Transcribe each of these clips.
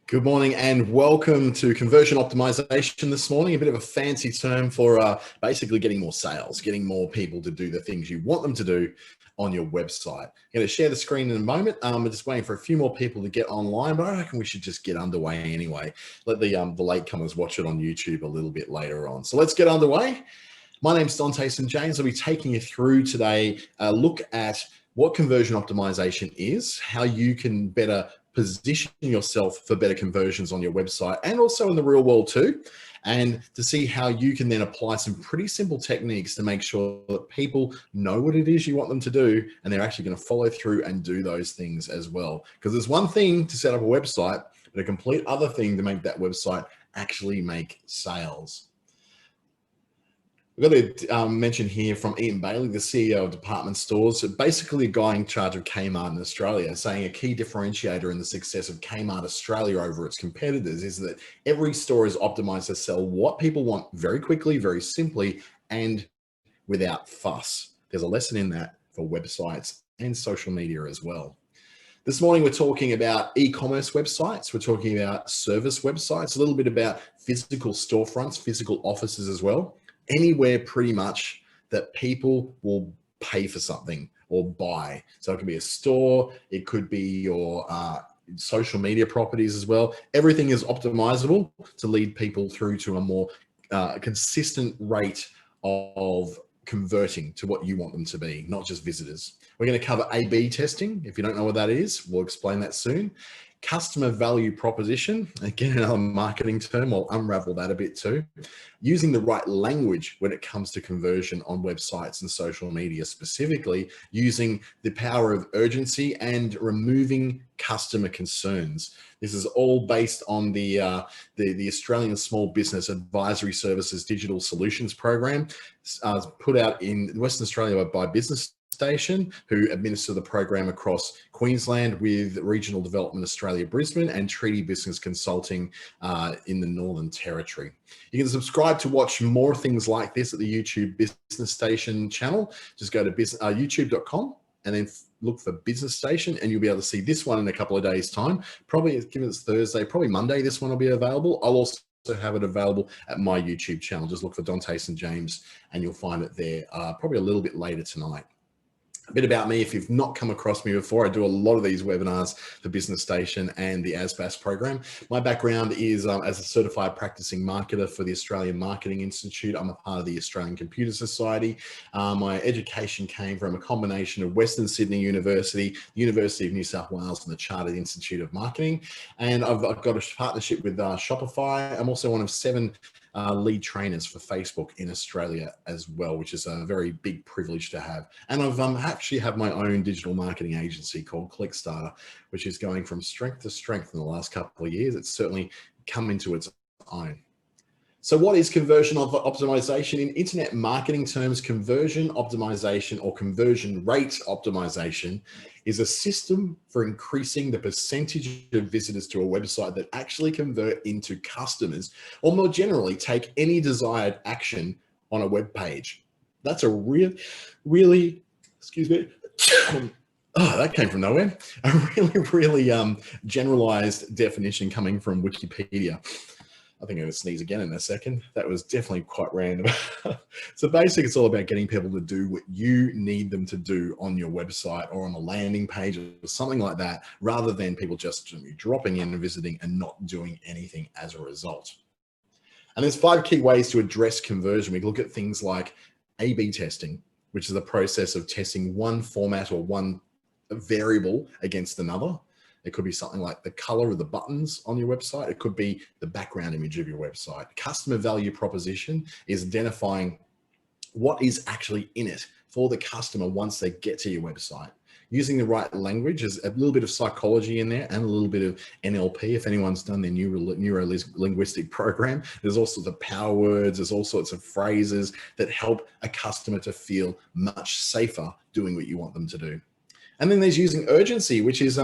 Good morning and welcome to conversion optimization this morning. A bit of a fancy term for basically getting more sales, getting more people to do the things you want them to do on your website. I'm going to share the screen in a moment. We're just waiting for a few more people to get online, but I reckon we should just get underway anyway. Let the latecomers watch it on YouTube a little bit later on. So let's get underway. My name's Dante St. James. I'll be taking you through today a look at what conversion optimization is, how you can better position yourself for better conversions on your website and also in the real world too, and to see how you can then apply some pretty simple techniques to make sure that people know what it is you want them to do and they're actually going to follow through and do those things as well. Because there's one thing to set up a website, but a complete other thing to make that website actually make sales. We've got to mention here from Ian Bailey, the CEO of Department Stores, basically a guy in charge of Kmart in Australia, saying a key differentiator in the success of Kmart Australia over its competitors is that every store is optimized to sell what people want very quickly, very simply, and without fuss. There's a lesson in that for websites and social media as well. This morning, we're talking about e-commerce websites. We're talking about service websites, a little bit about physical storefronts, physical offices as well. Anywhere pretty much that people will pay for something or buy. So it could be a store, it could be your social media properties as well. Everything is optimizable to lead people through to a more consistent rate of converting to what you want them to be, not just visitors. We're going to cover A/B testing. If you don't know what that is, we'll explain that soon. Customer value proposition, again, another marketing term, I'll unravel that a bit too. Using the right language when it comes to conversion on websites and social media, specifically using the power of urgency and removing customer concerns. This is all based on the Australian Small Business Advisory Services Digital Solutions Program, put out in Western Australia by Business Station, who administer the program across Queensland with Regional Development Australia Brisbane and Treaty Business Consulting in the Northern Territory. You can subscribe to watch more things like this at the YouTube Business Station channel. Just go to youtube.com and then look for Business Station and you'll be able to see this one in a couple of days' time. Probably, given it's Thursday, probably Monday this one will be available. I'll also have it available at my YouTube channel. Just look for Dante St. James and you'll find it there probably a little bit later tonight. A bit about me, if you've not come across me before, I do a lot of these webinars for Business Station and the ASBAS program. My background is as a certified practicing marketer for the Australian Marketing Institute. I'm a part of the Australian Computer Society. My education came from a combination of Western Sydney University, the University of New South Wales and the Chartered Institute of Marketing. And I've got a partnership with Shopify. I'm also one of 7 lead trainers for Facebook in Australia as well, which is a very big privilege to have. And I've actually have my own digital marketing agency called ClickStarter, which is going from strength to strength in the last couple of years. It's certainly come into its own. So what is conversion optimization? In internet marketing terms, conversion optimization or conversion rate optimization is a system for increasing the percentage of visitors to a website that actually convert into customers, or more generally, take any desired action on a web page. That's a really, excuse me, oh, that came from nowhere. A really generalized definition coming from Wikipedia. I think I'm going to sneeze again in a second. That was definitely quite random. So basically, it's all about getting people to do what you need them to do on your website or on a landing page or something like that, rather than people just dropping in and visiting and not doing anything as a result. And there's 5 key ways to address conversion. We look at things like A/B testing, which is the process of testing one format or one variable against another. It could be something like the color of the buttons on your website. It could be the background image of your website. Customer value proposition is identifying what is actually in it for the customer once they get to your website. Using the right language, is a little bit of psychology in there and a little bit of NLP. If anyone's done their neuro-linguistic program, there's all sorts of power words, there's all sorts of phrases that help a customer to feel much safer doing what you want them to do. And then there's using urgency, which is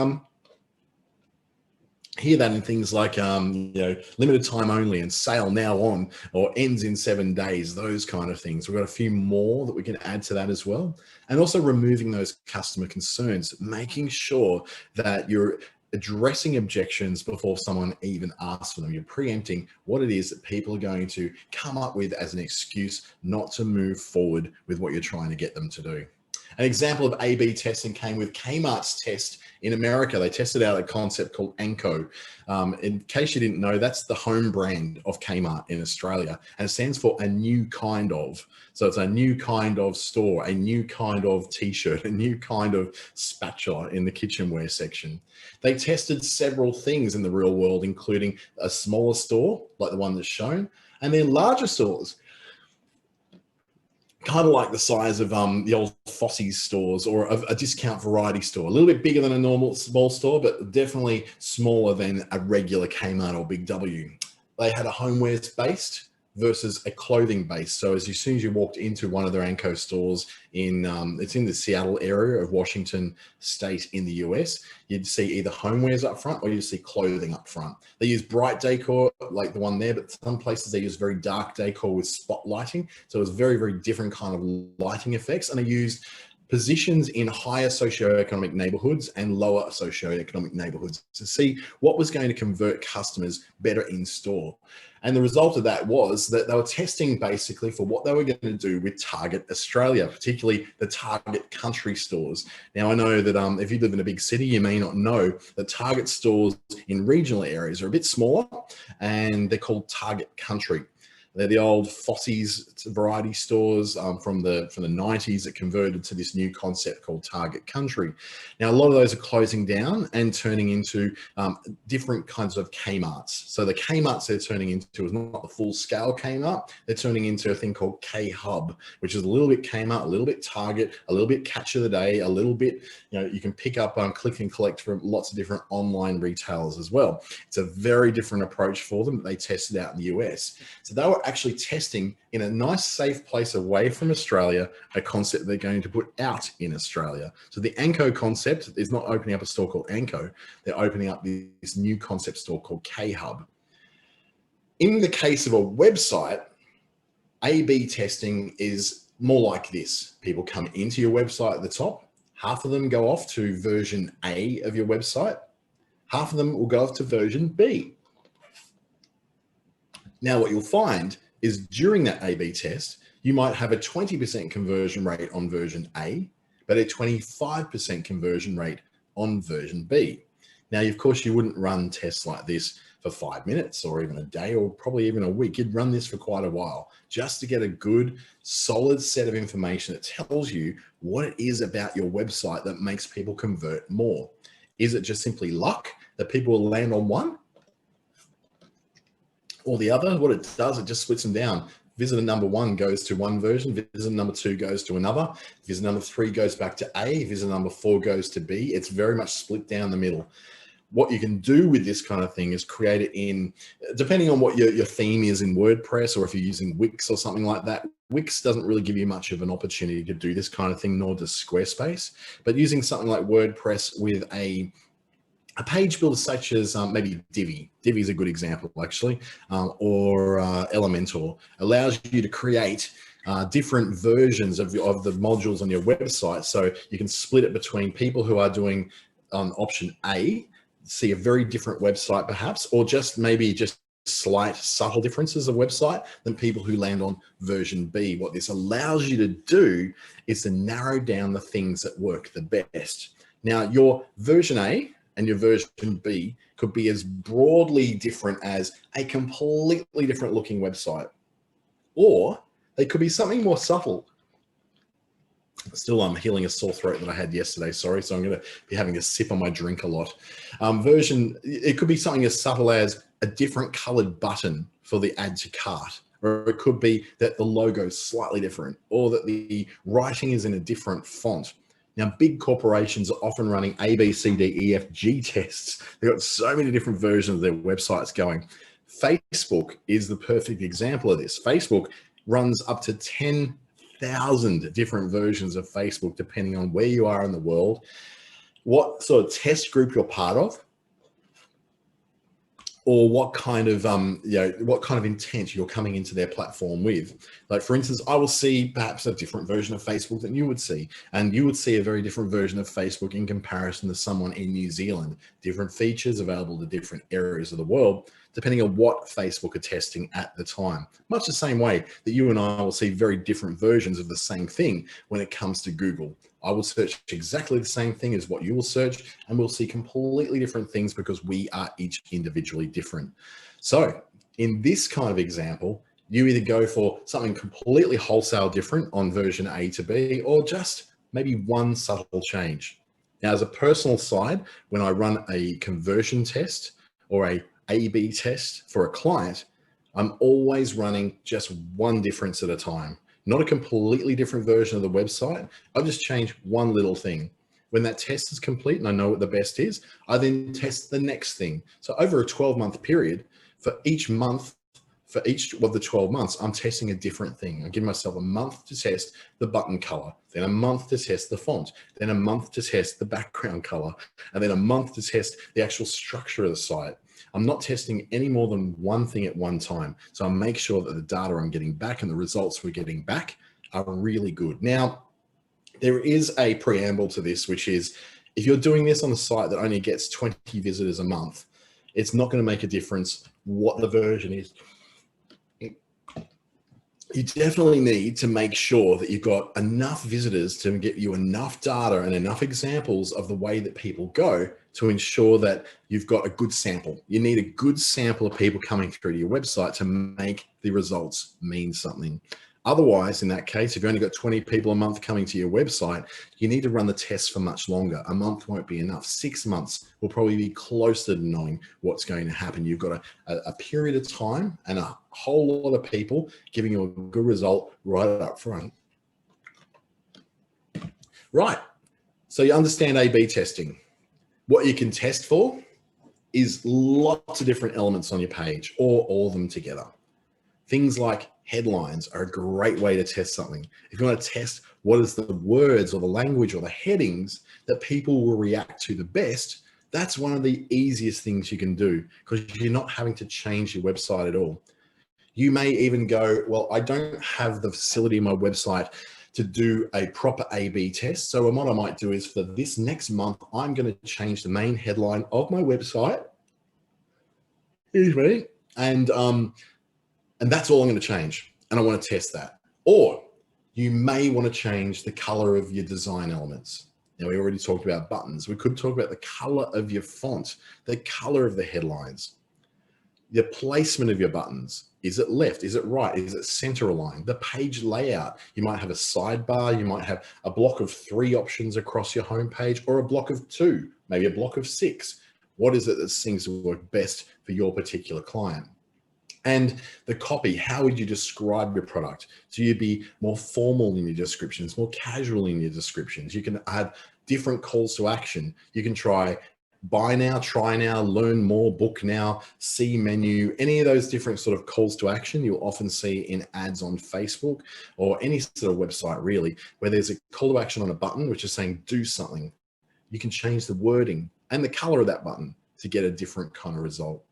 hear that in things like, limited time only and sale now on, or ends in 7 days, those kind of things. We've got a few more that we can add to that as well. And also removing those customer concerns, making sure that you're addressing objections before someone even asks for them. You're preempting what it is that people are going to come up with as an excuse not to move forward with what you're trying to get them to do. An example of A/B testing came with Kmart's test in America. They tested out a concept called Anko. In case you didn't know, that's the home brand of Kmart in Australia, and it stands for a new kind of. So it's a new kind of store, a new kind of t-shirt, a new kind of spatula in the kitchenware section. They tested several things in the real world, including a smaller store, like the one that's shown, and then larger stores, kind of like the size of the old Fossey's stores or a discount variety store. A little bit bigger than a normal small store, but definitely smaller than a regular Kmart or Big W. They had a homewares based versus a clothing base. So as soon as you walked into one of their Anko stores it's in the Seattle area of Washington State in the US, you'd see either homewares up front or you'd see clothing up front. They use bright decor like the one there, but some places they use very dark decor with spot lighting. So it was very, very different kind of lighting effects. And they used positions in higher socioeconomic neighborhoods and lower socioeconomic neighborhoods to see what was going to convert customers better in store. And the result of that was that they were testing basically for what they were going to do with Target Australia, particularly the Target country stores. Now, I know that if you live in a big city, you may not know that Target stores in regional areas are a bit smaller, and they're called Target Country. They're the old Fossey's variety stores from the 90s that converted to this new concept called Target Country. Now, a lot of those are closing down and turning into different kinds of Kmarts. So the Kmarts they're turning into is not the full scale Kmart. They're turning into a thing called K-Hub, which is a little bit Kmart, a little bit Target, a little bit Catch of the Day, a little bit, you can pick up click and collect from lots of different online retailers as well. It's a very different approach for them that they tested out in the US. So they were actually testing in a nice safe place away from Australia a concept they're going to put out in Australia. So the Anko concept is not opening up a store called Anko, they're opening up this new concept store called K-Hub. In the case of a website, A/B testing is more like this. People come into your website at the top, half of them go off to version A of your website, half of them will go off to version B. Now, what you'll find is during that A/B test, you might have a 20% conversion rate on version A, but a 25% conversion rate on version B. Now, of course, you wouldn't run tests like this for 5 minutes or even a day or probably even a week. You'd run this for quite a while just to get a good, solid set of information that tells you what it is about your website that makes people convert more. Is it just simply luck that people will land on one or the other? What it does, it just splits them down. Visitor number 1 goes to one version, visitor number 2 goes to another, visitor number 3 goes back to A, visitor number 4 goes to B. It's very much split down the middle. What you can do with this kind of thing is create it in, depending on what your theme is in WordPress, or if you're using Wix or something like that. Wix doesn't really give you much of an opportunity to do this kind of thing, nor does Squarespace. But using something like WordPress with a page builder such as maybe Divi. Divi is a good example, actually, or Elementor, allows you to create different versions of the modules on your website. So you can split it between people who are doing option A, see a very different website perhaps, or just maybe just slight subtle differences of website than people who land on version B. What this allows you to do is to narrow down the things that work the best. Now, your version A and your version B could be as broadly different as a completely different looking website, or they could be something more subtle. Still, I'm healing a sore throat that I had yesterday, sorry, so I'm going to be having a sip on my drink a lot. It could be something as subtle as a different colored button for the add to cart, or it could be that the logo is slightly different, or that the writing is in a different font. Now, big corporations are often running A, B, C, D, E, F, G tests. They've got so many different versions of their websites going. Facebook is the perfect example of this. Facebook runs up to 10,000 different versions of Facebook, depending on where you are in the world, what sort of test group you're part of, or what kind of what kind of intent you're coming into their platform with. Like, for instance, I will see perhaps a different version of Facebook than you would see, and you would see a very different version of Facebook in comparison to someone in New Zealand. Different features available to different areas of the world, depending on what Facebook are testing at the time. Much the same way that you and I will see very different versions of the same thing when it comes to Google. I will search exactly the same thing as what you will search, and we'll see completely different things because we are each individually different. So in this kind of example, you either go for something completely wholesale different on version A to B, or just maybe one subtle change. Now, as a personal side, when I run a conversion test or a A/B test for a client, I'm always running just one difference at a time. Not a completely different version of the website. I'll just change one little thing. When that test is complete and I know what the best is, I then test the next thing. So over a 12-month period, for each month, for each of the 12 months, I'm testing a different thing. I give myself a month to test the button color, then a month to test the font, then a month to test the background color, and then a month to test the actual structure of the site. I'm not testing any more than one thing at one time. So I make sure that the data I'm getting back and the results we're getting back are really good. Now, there is a preamble to this, which is if you're doing this on a site that only gets 20 visitors a month, it's not going to make a difference what the version is. You definitely need to make sure that you've got enough visitors to get you enough data and enough examples of the way that people go to ensure that you've got a good sample. You need a good sample of people coming through to your website to make the results mean something. Otherwise, in that case, if you've only got 20 people a month coming to your website, you need to run the tests for much longer. A month won't be enough. 6 months will probably be closer to knowing what's going to happen. You've got a period of time and a whole lot of people giving you a good result right up front. Right. So you understand A/B testing. What you can test for is lots of different elements on your page, or all of them together. Things like headlines are a great way to test something. If you want to test what is the words or the language or the headings that people will react to the best, that's one of the easiest things you can do because you're not having to change your website at all. You may even go, well, I don't have the facility in my website to do a proper A/B test. So what I might do is for this next month, I'm going to change the main headline of my website. Excuse me. And that's all I'm going to change. And I want to test that. Or you may want to change the color of your design elements. Now, we already talked about buttons. We could talk about the color of your font, the color of the headlines, the placement of your buttons. Is it left? Is it right? Is it center aligned? The page layout. You might have a sidebar. You might have a block of 3 options across your homepage, or a block of 2, maybe a block of 6. What is it that seems to work best for your particular client? And the copy, how would you describe your product? So you'd be more formal in your descriptions, more casual in your descriptions. You can add different calls to action. You can try buy now, try now, learn more, book now, see menu, any of those different sort of calls to action you'll often see in ads on Facebook or any sort of website really, where there's a call to action on a button, which is saying do something. You can change the wording and the color of that button to get a different kind of result.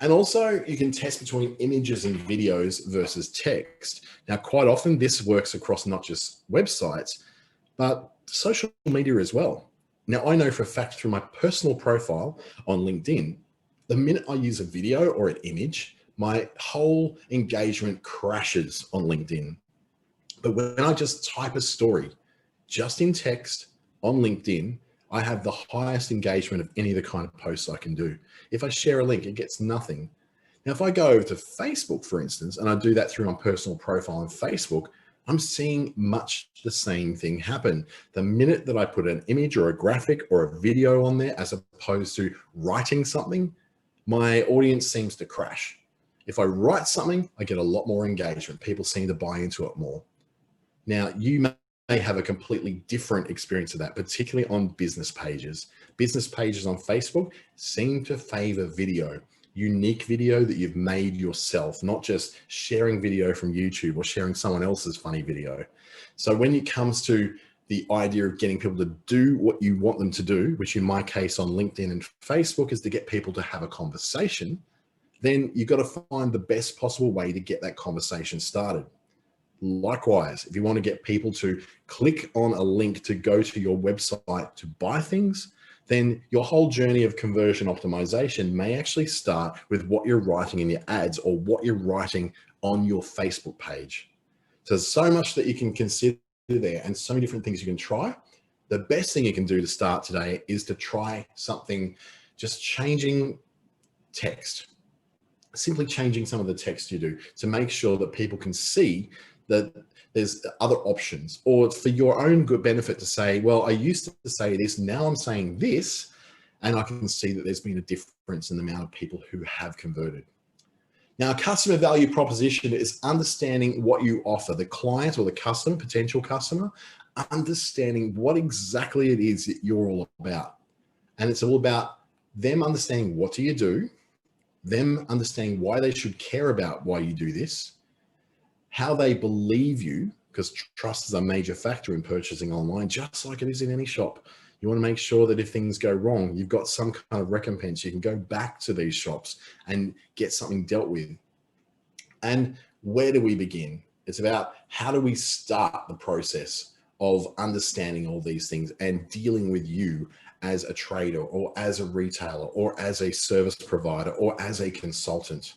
And also you can test between images and videos versus text. Now, quite often this works across not just websites, but social media as well. Now, I know for a fact through my personal profile on LinkedIn, the minute I use a video or an image, my whole engagement crashes on LinkedIn. But when I just type a story just in text on LinkedIn, I have the highest engagement of any of the kind of posts I can do. If I share a link, it gets nothing. Now, if I go over to Facebook, for instance, and I do that through my personal profile on Facebook, I'm seeing much the same thing happen. The minute that I put an image or a graphic or a video on there, as opposed to writing something, my audience seems to crash. If I write something, I get a lot more engagement. People seem to buy into it more. Now, you may have a completely different experience of that, particularly on business pages. Business pages on Facebook seem to favor video, unique video that you've made yourself, not just sharing video from YouTube or sharing someone else's funny video. So when it comes to the idea of getting people to do what you want them to do, which in my case on LinkedIn and Facebook is to get people to have a conversation, then you've got to find the best possible way to get that conversation started. Likewise, if you want to get people to click on a link to go to your website to buy things, then your whole journey of conversion optimization may actually start with what you're writing in your ads or what you're writing on your Facebook page. So there's so much that you can consider there and so many different things you can try. The best thing you can do to start today is to try something, just changing text, simply changing some of the text you do to make sure that people can see that there's other options, or for your own good benefit to say, well, I used to say this, now I'm saying this, and I can see that there's been a difference in the amount of people who have converted. Now, a customer value proposition is understanding what you offer the client or the customer, potential customer, understanding what exactly it is that you're all about. And it's all about them understanding what do you do, them understanding why they should care about why you do this, how they believe you, because trust is a major factor in purchasing online, just like it is in any shop. You want to make sure that if things go wrong, you've got some kind of recompense. You can go back to these shops and get something dealt with. And where do we begin? It's about how do we start the process of understanding all these things and dealing with you as a trader or as a retailer or as a service provider or as a consultant.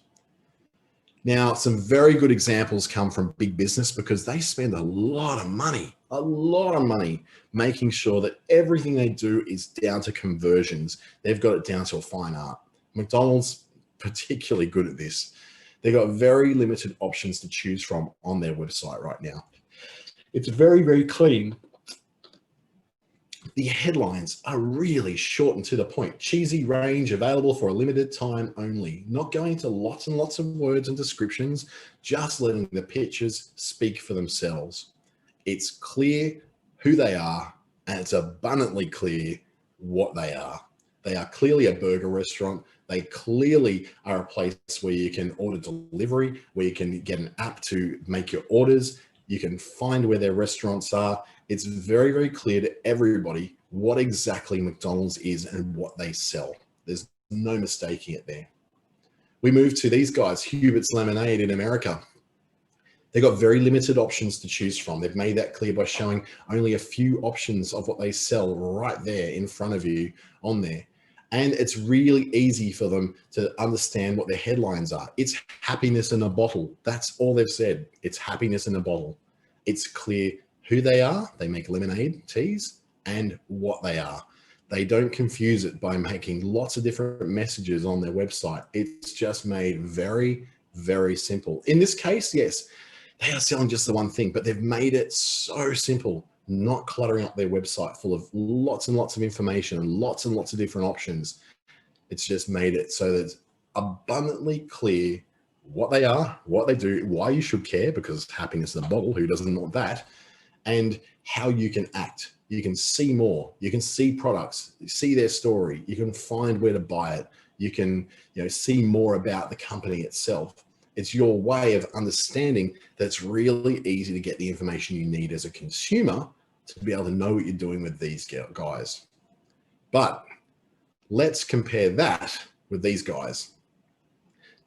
Now, some very good examples come from big business because they spend a lot of money making sure that everything they do is down to conversions. They've got it down to a fine art. McDonald's particularly good at this. They've got very limited options to choose from on their website right now. It's very, very clean. The headlines are really short and to the point. Cheesy range available for a limited time only. Not going into lots and lots of words and descriptions, just letting the pictures speak for themselves. It's clear who they are, and it's abundantly clear what they are. They are clearly a burger restaurant. They clearly are a place where you can order delivery, where you can get an app to make your orders. You can find where their restaurants are. It's very, very clear to everybody what exactly McDonald's is and what they sell. There's no mistaking it there. We move to these guys, Hubert's Lemonade in America. They've got very limited options to choose from. They've made that clear by showing only a few options of what they sell right there in front of you on there. And it's really easy for them to understand what their headlines are. It's happiness in a bottle. That's all they've said. It's happiness in a bottle. It's clear who they are. They make lemonade, teas, and what they are. They don't confuse it by making lots of different messages on their website. It's just made very, very simple. In this case, yes, they are selling just the one thing, but they've made it so simple, not cluttering up their website full of lots and lots of information and lots of different options. It's just made it so that it's abundantly clear what they are, what they do, why you should care, because happiness in a bottle, who doesn't want that, and how you can act. You can see more. You can see products, see their story. You can find where to buy it. You can, see more about the company itself. It's your way of understanding that it's really easy to get the information you need as a consumer to be able to know what you're doing with these guys. But let's compare that with these guys.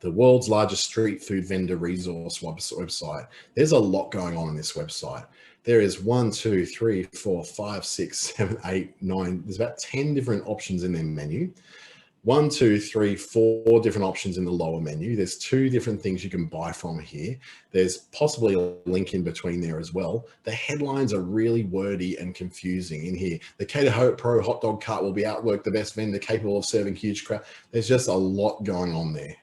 The world's largest street food vendor resource website. There's a lot going on this website. There is 1, 2, 3, 4, 5, 6, 7, 8, 9. There's about 10 different options in their menu. 1, 2, 3, 4 different options in the lower menu. There's 2 different things you can buy from here. There's possibly a link in between there as well. The headlines are really wordy and confusing in here. The Cater Pro hot dog cart will be outworked the best vendor capable of serving huge crowd. There's just a lot going on there.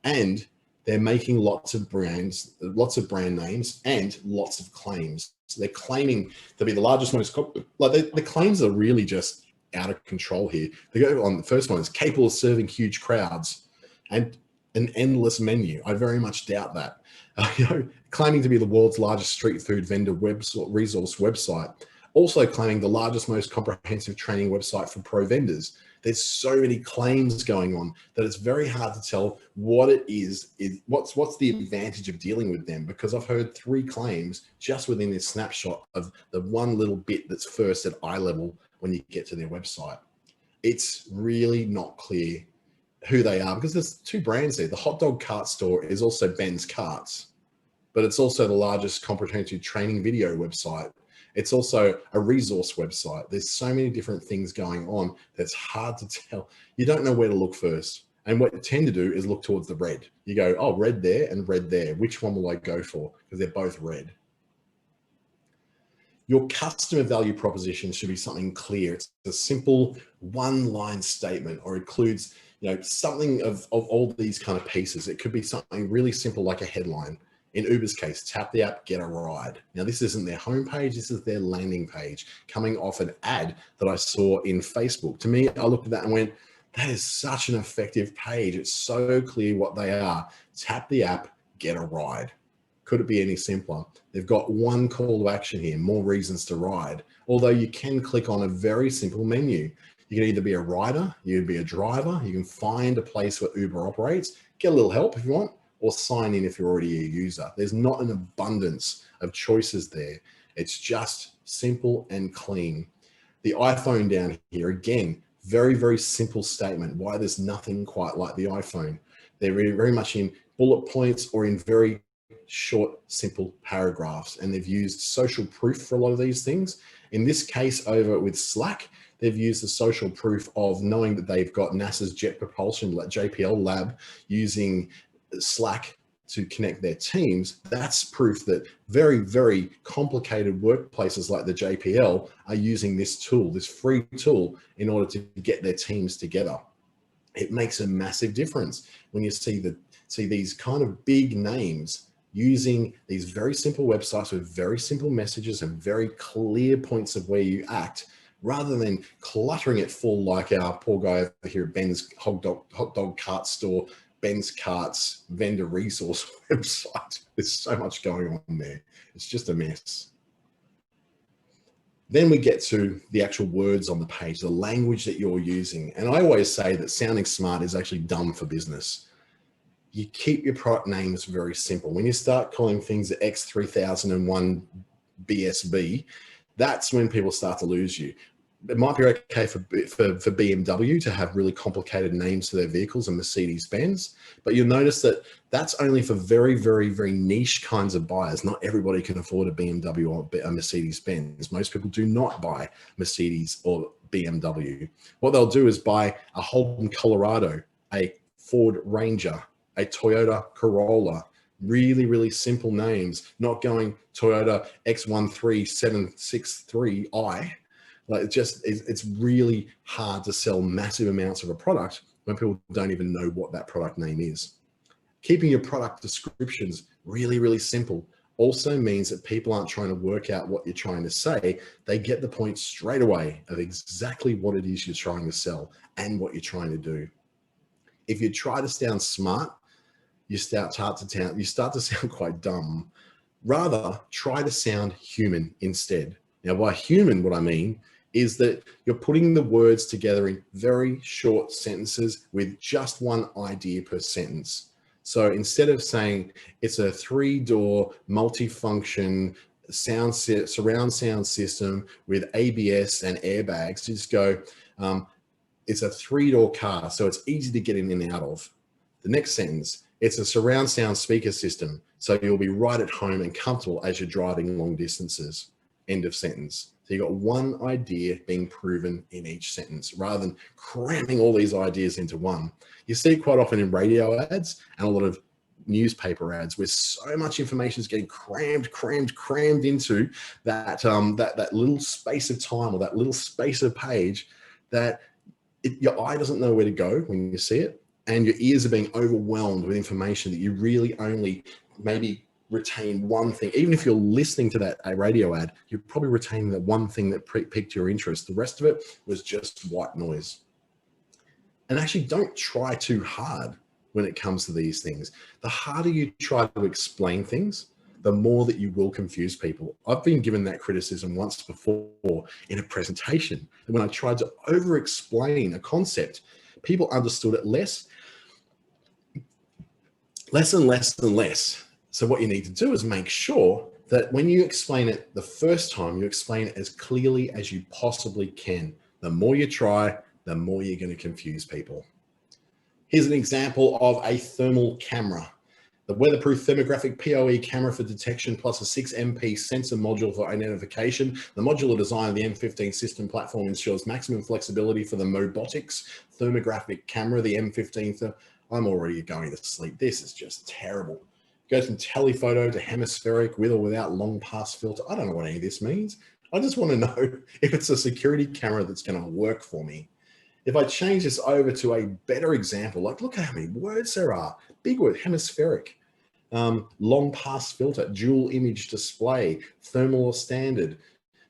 And they're making lots of brands, lots of brand names and lots of claims. So they're claiming to be the largest, the claims are really just out of control here. They go on, the first one is capable of serving huge crowds and an endless menu. I very much doubt that. Claiming to be the world's largest street food vendor resource website, also claiming the largest, most comprehensive training website for pro vendors. There's so many claims going on that it's very hard to tell what it is what's the advantage of dealing with them, because I've heard 3 claims just within this snapshot of the one little bit that's first at eye level when you get to their website. It's really not clear who they are, because there's two brands there. The hot dog cart store is also Ben's Carts, but it's also the largest comprehensive training video website. It's also a resource website. There's so many different things going on that's hard to tell. You don't know where to look first. And what you tend to do is look towards the red. You go, oh, red there and red there. Which one will I go for? Because they're both red. Your customer value proposition should be something clear. It's a simple one-line statement, or includes, something of all these kind of pieces. It could be something really simple like a headline. In Uber's case, tap the app, get a ride. Now, this isn't their homepage, this is their landing page coming off an ad that I saw in Facebook. To me, I looked at that and went, that is such an effective page. It's so clear what they are. Tap the app, get a ride. Could it be any simpler? They've got one call to action here, more reasons to ride. Although you can click on a very simple menu. You can either be a rider, you can be a driver, you can find a place where Uber operates, get a little help if you want, or sign in if you're already a user. There's not an abundance of choices there. It's just simple and clean. The iPhone down here, again, very, very simple statement. Why there's nothing quite like the iPhone. They're very, very much in bullet points or in very short, simple paragraphs. And they've used social proof for a lot of these things. In this case, over with Slack, they've used the social proof of knowing that they've got NASA's Jet Propulsion JPL lab using Slack to connect their teams. That's proof that very, very complicated workplaces like the JPL are using this tool, this free tool, in order to get their teams together. It makes a massive difference when you see these kind of big names using these very simple websites with very simple messages and very clear points of where you act, rather than cluttering it full like our poor guy over here at Ben's hot dog cart store, Ben's Carts vendor resource website. There's so much going on there. It's just a mess. Then we get to the actual words on the page, the language that you're using. And I always say that sounding smart is actually dumb for business. You keep your product names very simple. When you start calling things the X3001 BSB, that's when people start to lose you. It might be okay for BMW to have really complicated names for their vehicles and Mercedes-Benz, but you'll notice that that's only for very, very, very niche kinds of buyers. Not everybody can afford a BMW or a Mercedes-Benz. Most people do not buy Mercedes or BMW. What they'll do is buy a Holden Colorado, a Ford Ranger, a Toyota Corolla. Really, really simple names, not going Toyota X13763i. Like it's really hard to sell massive amounts of a product when people don't even know what that product name is. Keeping your product descriptions really, really simple also means that people aren't trying to work out what you're trying to say. They get the point straight away of exactly what it is you're trying to sell and what you're trying to do. If you try to sound smart, you start to sound quite dumb. Rather, try to sound human instead. Now, by human, what I mean is that you're putting the words together in very short sentences with just one idea per sentence. So instead of saying it's a 3-door multifunction surround sound system with ABS and airbags, you just go, it's a 3-door car, so it's easy to get in and out of. The next sentence, it's a surround sound speaker system, so you'll be right at home and comfortable as you're driving long distances. End of sentence. So you've got one idea being proven in each sentence rather than cramming all these ideas into one. You see it quite often in radio ads and a lot of newspaper ads where so much information is getting crammed into that little space of time or that little space of page that your eye doesn't know where to go when you see it, and your ears are being overwhelmed with information that you really only maybe retain one thing. Even if you're listening to that radio ad, you're probably retaining the one thing that piqued your interest. The rest of it was just white noise. And actually, don't try too hard when it comes to these things. The harder you try to explain things, the more that you will confuse people. I've been given that criticism once before in a presentation. When I tried to over-explain a concept, people understood it less and less. So what you need to do is make sure that when you explain it the first time, you explain it as clearly as you possibly can. The more you try, the more you're going to confuse people. Here's an example of a thermal camera. The weatherproof thermographic PoE camera for detection plus a 6MP sensor module for identification. The modular design of the M15 system platform ensures maximum flexibility for the Mobotics thermographic camera, the M15. I'm already going to sleep. This is just terrible. Goes from telephoto to hemispheric with or without long pass filter. I don't know what any of this means. I just want to know if it's a security camera that's going to work for me. If I change this over to a better example, like look at how many words there are. Big word, hemispheric. Long pass filter, dual image display, thermal or standard,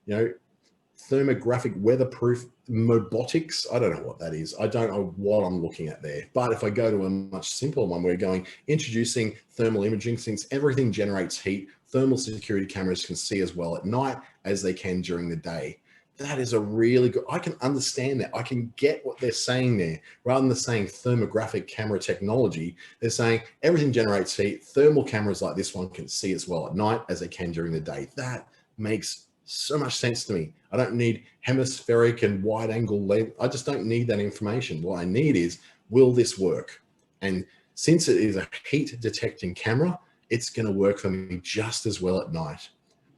thermographic weatherproof Mobotics. I don't know what that is. I don't know what I'm looking at there. But if I go to a much simpler one, we're going introducing thermal imaging. Since everything generates heat, thermal security cameras can see as well at night as they can during the day. That is a really good, I can understand that. I can get what they're saying there. Rather than saying thermographic camera technology, they're saying everything generates heat. Thermal cameras like this one can see as well at night as they can during the day. That makes so much sense to me. I don't need hemispheric and wide angle lens. I just don't need that information. What I need is, will this work? And since it is a heat detecting camera, it's going to work for me just as well at night.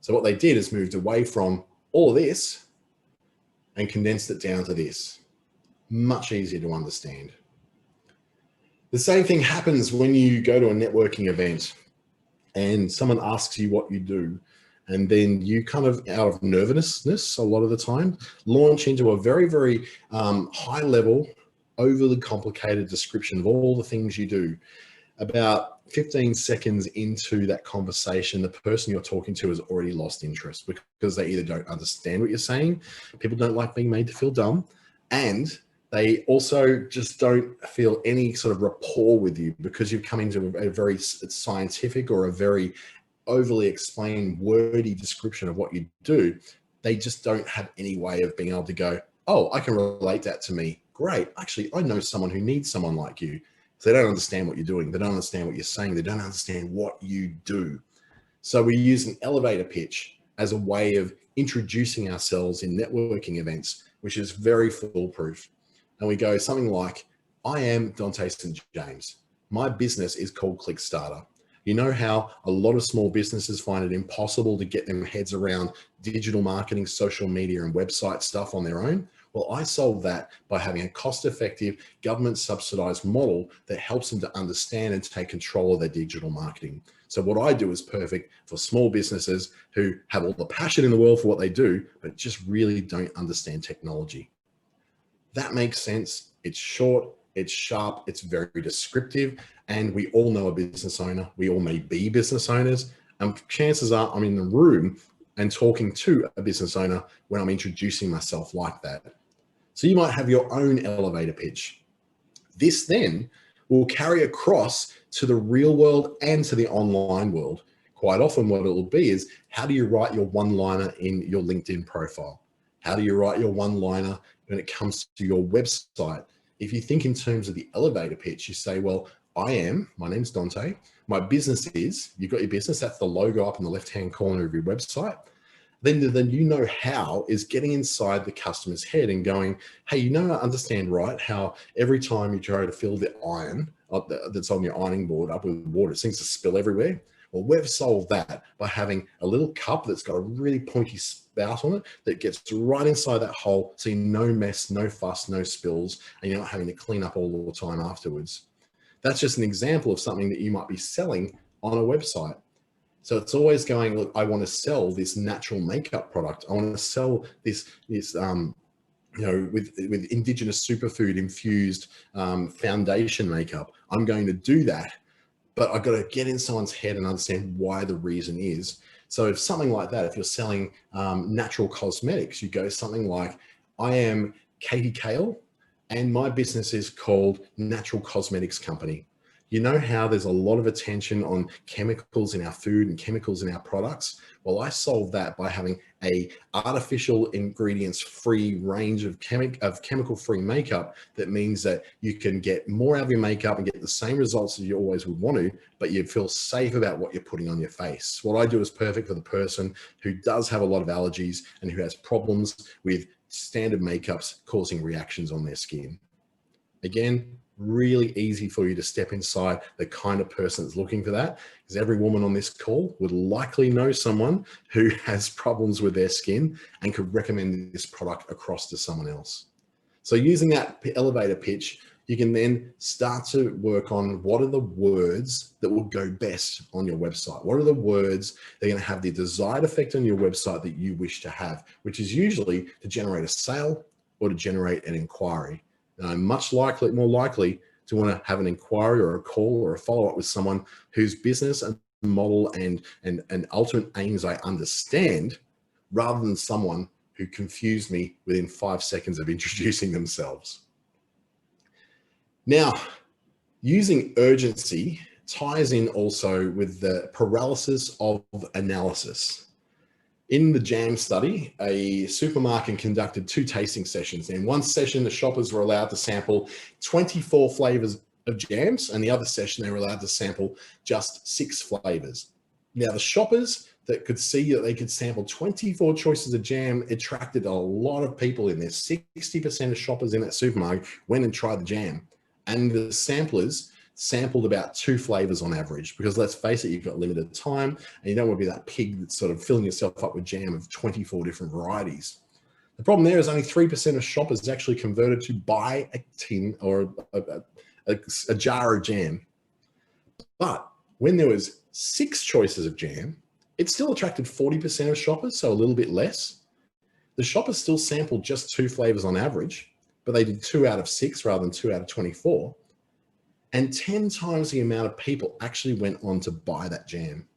So what they did is moved away from all of this and condensed it down to this. Much easier to understand. The same thing happens when you go to a networking event and someone asks you what you do, and then you kind of, out of nervousness a lot of the time, launch into a very, very high level, overly complicated description of all the things you do. About 15 seconds into that conversation, the person you're talking to has already lost interest because they either don't understand what you're saying, people don't like being made to feel dumb, and they also just don't feel any sort of rapport with you because you've come into a very scientific or a very overly explained, wordy description of what you do. They just don't have any way of being able to go, oh, I can relate that to me. Great. Actually, I know someone who needs someone like you. So they don't understand what you're doing. They don't understand what you're saying. They don't understand what you do. So we use an elevator pitch as a way of introducing ourselves in networking events, which is very foolproof. And we go something like, I am Dante St. James. My business is called ClickStarter. You know how a lot of small businesses find it impossible to get their heads around digital marketing, social media, and website stuff on their own? Well, I solve that by having a cost-effective, government-subsidized model that helps them to understand and take control of their digital marketing. So what I do is perfect for small businesses who have all the passion in the world for what they do, but just really don't understand technology. That makes sense. It's short, it's sharp, it's very descriptive, and we all know a business owner. We all may be business owners, and chances are I'm in the room and talking to a business owner when I'm introducing myself like that. So you might have your own elevator pitch. This then will carry across to the real world and to the online world. Quite often what it will be is, how do you write your one-liner in your LinkedIn profile? How do you write your one-liner when it comes to your website? If you think in terms of the elevator pitch, you say, well, my name's Dante. My business is, you've got your business, that's the logo up in the left-hand corner of your website. Then you know how is getting inside the customer's head and going, hey, I understand, right, how every time you try to fill the iron that's on your ironing board up with water, it seems to spill everywhere. Well, we've solved that by having a little cup that's got a really pointy spout on it that gets right inside that hole, so no mess, no fuss, no spills, and you're not having to clean up all the time afterwards. That's just an example of something that you might be selling on a website. So it's always going, look, I want to sell this natural makeup product. I want to sell this with indigenous superfood infused foundation makeup. I'm going to do that, but I've got to get in someone's head and understand why the reason is. So if something like that, if you're selling natural cosmetics, you go something like, I am Katie Kale and my business is called Natural Cosmetics Company. You know how there's a lot of attention on chemicals in our food and chemicals in our products? Well, I solve that by having a artificial ingredients free range of chemical free makeup. That means that you can get more out of your makeup and get the same results as you always would want to, but you feel safe about what you're putting on your face. What I do is perfect for the person who does have a lot of allergies and who has problems with standard makeups causing reactions on their skin. Again, really easy for you to step inside the kind of person that's looking for that, because every woman on this call would likely know someone who has problems with their skin and could recommend this product across to someone else. So using that elevator pitch, you can then start to work on what are the words that will go best on your website. What are the words that are going to have the desired effect on your website that you wish to have, which is usually to generate a sale or to generate an inquiry. More likely to want to have an inquiry or a call or a follow-up with someone whose business and model and ultimate aims I understand, rather than someone who confused me within 5 seconds of introducing themselves. Now, using urgency ties in also with the paralysis of analysis. In the jam study, a supermarket conducted 2 tasting sessions. In one session, the shoppers were allowed to sample 24 flavors of jams, and the other session, they were allowed to sample just 6 flavors. Now, the shoppers that could see that they could sample 24 choices of jam attracted a lot of people in there. 60% of shoppers in that supermarket went and tried the jam. And the samplers sampled about 2 flavors on average, because let's face it, you've got limited time and you don't want to be that pig that's sort of filling yourself up with jam of 24 different varieties. The problem there is only 3% of shoppers actually converted to buy a tin or a jar of jam. But when there was 6 choices of jam, it still attracted 40% of shoppers, so a little bit less. The shoppers still sampled just 2 flavors on average, but they did 2 out of 6 rather than 2 out of 24. And 10 times the amount of people actually went on to buy that jam.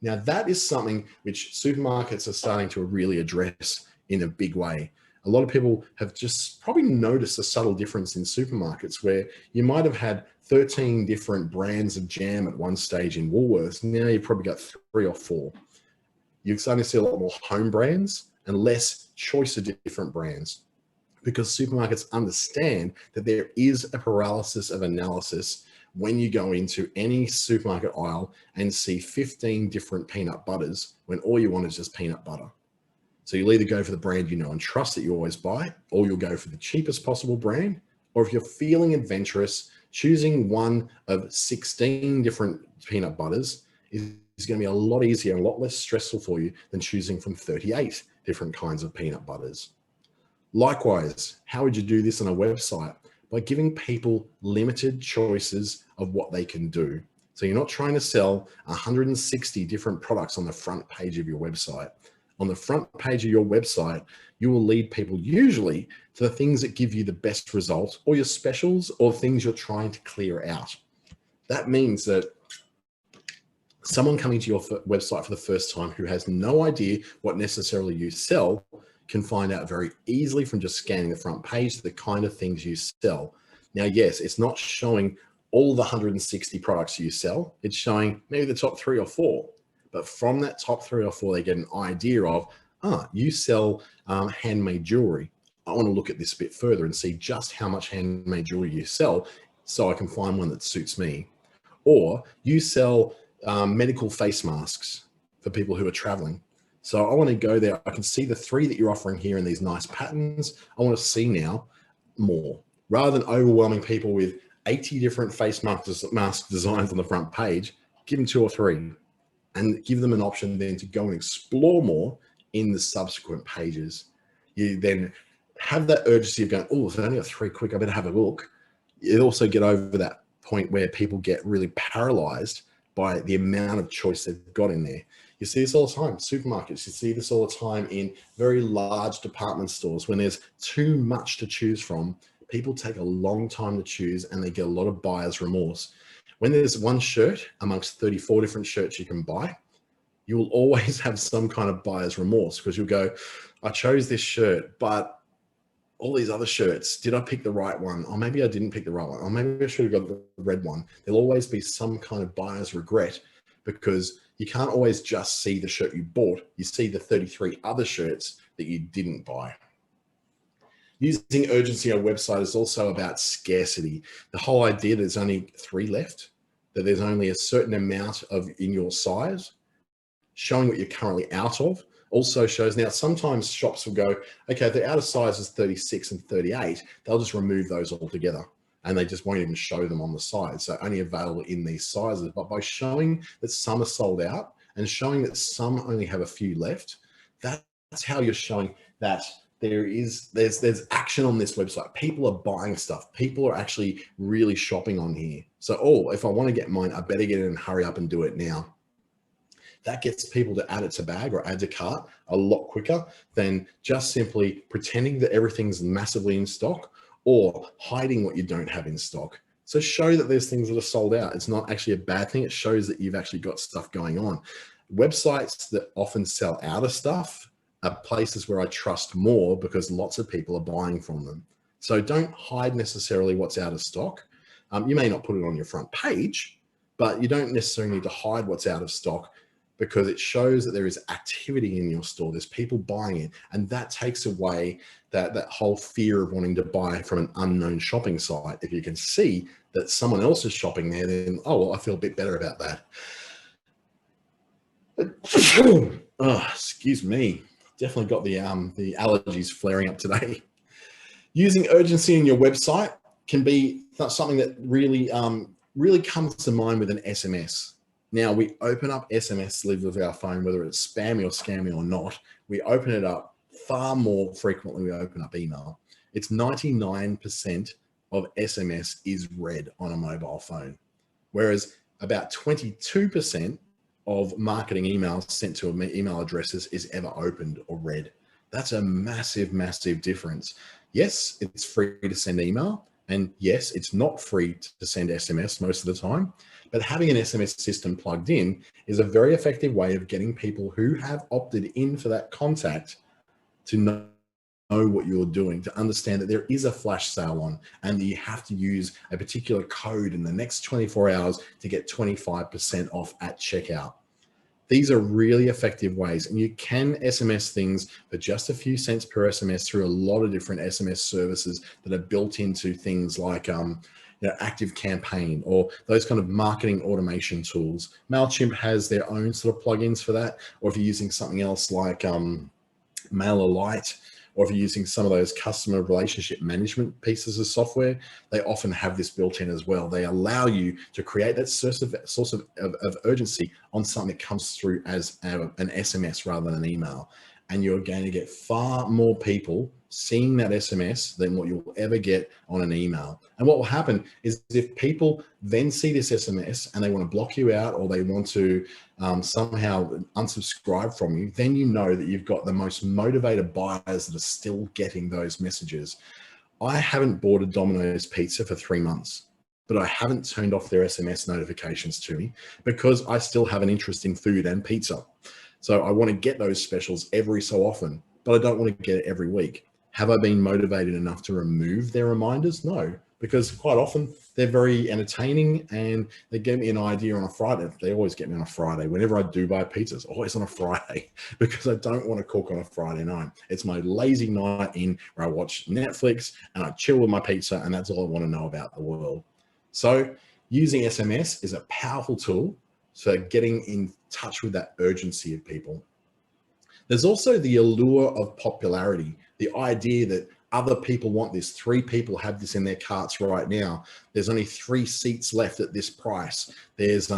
Now, that is something which supermarkets are starting to really address in a big way. A lot of people have just probably noticed a subtle difference in supermarkets where you might have had 13 different brands of jam at one stage in Woolworths. Now you've probably got 3 or 4. You're starting to see a lot more home brands and less choice of different brands, because supermarkets understand that there is a paralysis of analysis when you go into any supermarket aisle and see 15 different peanut butters when all you want is just peanut butter. So you'll either go for the brand you know and trust that you always buy, or you'll go for the cheapest possible brand. Or if you're feeling adventurous, choosing one of 16 different peanut butters is going to be a lot easier and a lot less stressful for you than choosing from 38 different kinds of peanut butters. Likewise, how would you do this on a website? By giving people limited choices of what they can do. So you're not trying to sell 160 different products on the front page of your website. On the front page of your website, you will lead people usually to the things that give you the best result, or your specials, or things you're trying to clear out. That means that someone coming to your website for the first time who has no idea what necessarily you sell can find out very easily from just scanning the front page the kind of things you sell. Now, yes, it's not showing all the 160 products you sell. It's showing maybe the top 3 or 4. But from that top 3 or 4, they get an idea of, you sell handmade jewelry. I want to look at this a bit further and see just how much handmade jewelry you sell so I can find one that suits me. Or you sell medical face masks for people who are traveling. So I want to go there. I can see the 3 that you're offering here in these nice patterns. I want to see now more. Rather than overwhelming people with 80 different face mask designs on the front page, give them 2 or 3 and give them an option then to go and explore more in the subsequent pages. You then have that urgency of going, oh, if I only got 3 quick, I better have a look. You also get over that point where people get really paralyzed by the amount of choice they've got in there. You see this all the time, supermarkets. You see this all the time in very large department stores. When there's too much to choose from, people take a long time to choose and they get a lot of buyer's remorse. When there's one shirt amongst 34 different shirts you can buy, you will always have some kind of buyer's remorse, because you'll go, I chose this shirt, but all these other shirts, did I pick the right one? Or maybe I didn't pick the right one. Or maybe I should have got the red one. There'll always be some kind of buyer's regret, because you can't always just see the shirt you bought. You see the 33 other shirts that you didn't buy. Using urgency on a website is also about scarcity. The whole idea that there's only 3 left, that there's only a certain amount of in your size, showing what you're currently out of, also shows. Now, sometimes shops will go, okay, if they're out of sizes 36 and 38, they'll just remove those altogether. and they just won't even show them on the side. So only available in these sizes. But by showing that some are sold out and showing that some only have a few left, that's how you're showing that there's action on this website. People are buying stuff. People are actually really shopping on here. So, if I want to get mine, I better get in and hurry up and do it now. That gets people to add it to bag or add to cart a lot quicker than just simply pretending that everything's massively in stock or hiding what you don't have in stock. So show that there's things that are sold out. It's not actually a bad thing. It shows that you've actually got stuff going on. Websites that often sell out of stuff are places where I trust more because lots of people are buying from them. So don't hide necessarily what's out of stock. You may not put it on your front page, but you don't necessarily need to hide what's out of stock because it shows that there is activity in your store. There's people buying it, and that takes away that whole fear of wanting to buy from an unknown shopping site. If you can see that someone else is shopping there, then, I feel a bit better about that. Excuse me. Definitely got the allergies flaring up today. Using urgency in your website can be something that really comes to mind with an SMS. Now, we open up SMS with our phone, whether it's spammy or scammy or not. We open it up far more frequently. We open up email. It's 99% of SMS is read on a mobile phone, whereas about 22% of marketing emails sent to email addresses is ever opened or read. That's a massive, massive difference. Yes, it's free to send email, and yes, it's not free to send SMS most of the time, but having an SMS system plugged in is a very effective way of getting people who have opted in for that contact to know what you're doing, to understand that there is a flash sale on and that you have to use a particular code in the next 24 hours to get 25% off at checkout. These are really effective ways, and you can SMS things for just a few cents per SMS through a lot of different SMS services that are built into things like Active Campaign or those kind of marketing automation tools. MailChimp has their own sort of plugins for that, or if you're using something else like MailerLite, or if you're using some of those customer relationship management pieces of software, they often have this built in as well. They allow you to create that source of urgency on something that comes through as an SMS rather than an email. And you're going to get far more people seeing that SMS than what you'll ever get on an email. And what will happen is if people then see this SMS and they want to block you out or they want to somehow unsubscribe from you, then you know that you've got the most motivated buyers that are still getting those messages. I haven't bought a Domino's pizza for 3 months, but I haven't turned off their SMS notifications to me because I still have an interest in food and pizza. So I want to get those specials every so often, but I don't want to get it every week. Have I been motivated enough to remove their reminders? No, because quite often they're very entertaining and they give me an idea on a Friday. They always get me on a Friday. Whenever I do buy pizza, it's always on a Friday because I don't want to cook on a Friday night. It's my lazy night in where I watch Netflix and I chill with my pizza, and that's all I want to know about the world. So using SMS is a powerful tool for getting in touch with that urgency of people. There's also the allure of popularity, the idea that other people want this. 3 people have this in their carts right now. There's only 3 seats left at this price. There's,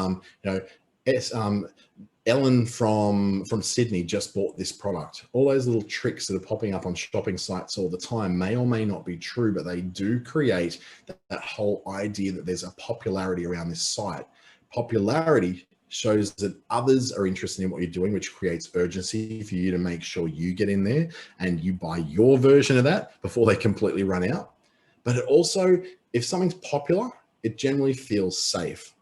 Ellen from Sydney just bought this product. All those little tricks that are popping up on shopping sites all the time may or may not be true, but they do create that whole idea that there's a popularity around this site. Popularity shows that others are interested in what you're doing, which creates urgency for you to make sure you get in there and you buy your version of that before they completely run out. But it also, if something's popular, it generally feels safe.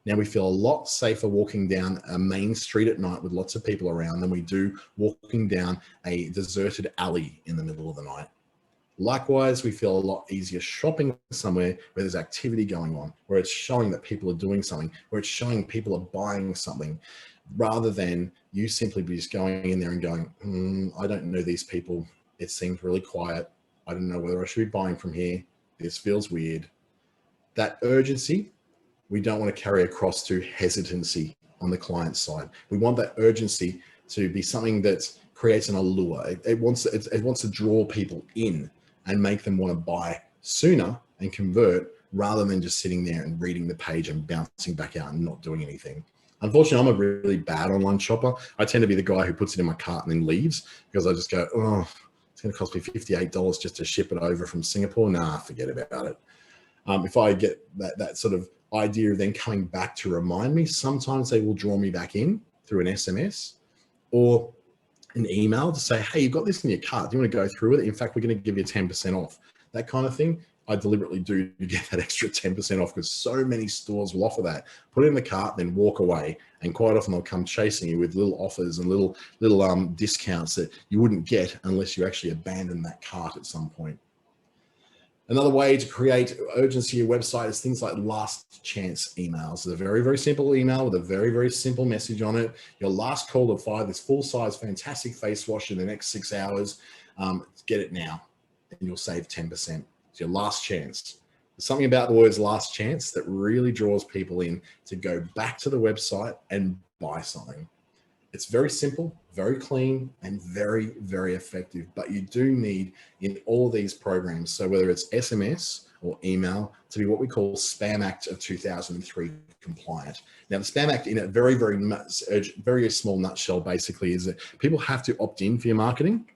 Now, we feel a lot safer walking down a main street at night with lots of people around than we do walking down a deserted alley in the middle of the night. Likewise, we feel a lot easier shopping somewhere where there's activity going on, where it's showing that people are doing something, where it's showing people are buying something, rather than you simply be just going in there and going, I don't know these people. It seems really quiet. I don't know whether I should be buying from here. This feels weird. That urgency, we don't want to carry across to hesitancy on the client side. We want that urgency to be something that creates an allure. It wants to draw people in and make them want to buy sooner and convert rather than just sitting there and reading the page and bouncing back out and not doing anything. Unfortunately, I'm a really bad online shopper. I tend to be the guy who puts it in my cart and then leaves, because I just go, oh, it's going to cost me $58 just to ship it over from Singapore. Nah, forget about it. If I get that sort of idea of then coming back to remind me, sometimes they will draw me back in through an SMS or an email to say, hey, you've got this in your cart. Do you want to go through with it? In fact, we're going to give you 10% off. That kind of thing. I deliberately do to get that extra 10% off, because so many stores will offer that. Put it in the cart, then walk away. And quite often they'll come chasing you with little offers and little discounts that you wouldn't get unless you actually abandon that cart at some point. Another way to create urgency in your website is things like last chance emails. It's a very, very simple email with a very, very simple message on it. Your last call to buy this full-size, fantastic face wash in the next 6 hours. Get it now, and you'll save 10%. It's your last chance. There's something about the words last chance that really draws people in to go back to the website and buy something. It's very simple, very clean, and very, very effective. But you do need in all these programs, so whether it's SMS or email, to be what we call Spam Act of 2003 compliant. Now, the Spam Act, in a very, very small nutshell, basically is that people have to opt in for your marketing.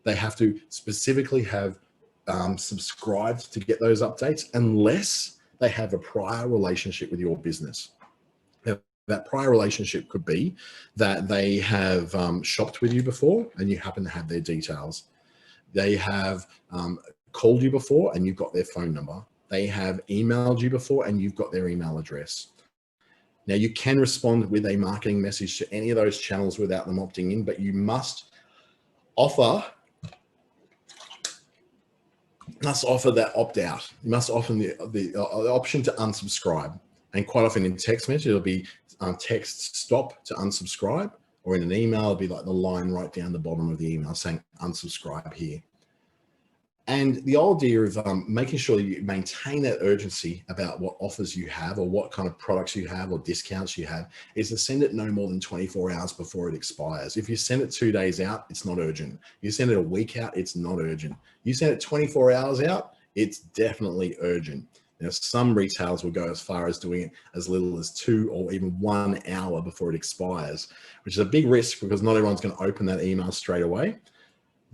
They have to specifically have subscribed to get those updates, unless they have a prior relationship with your business. Now, that prior relationship could be that they have shopped with you before and you happen to have their details. They have called you before and you've got their phone number. They have emailed you before and you've got their email address. Now, you can respond with a marketing message to any of those channels without them opting in, but you must offer that opt-out. You must offer the option to unsubscribe. And quite often in text message, it'll be text stop to unsubscribe, or in an email, it'll be like the line right down the bottom of the email saying unsubscribe here. And the idea of making sure you maintain that urgency about what offers you have or what kind of products you have or discounts you have is to send it no more than 24 hours before it expires. If you send it 2 days out, it's not urgent. You send it a week out, it's not urgent. You send it 24 hours out, it's definitely urgent. Now, some retailers will go as far as doing it as little as 2 or even 1 hour before it expires, which is a big risk because not everyone's going to open that email straight away.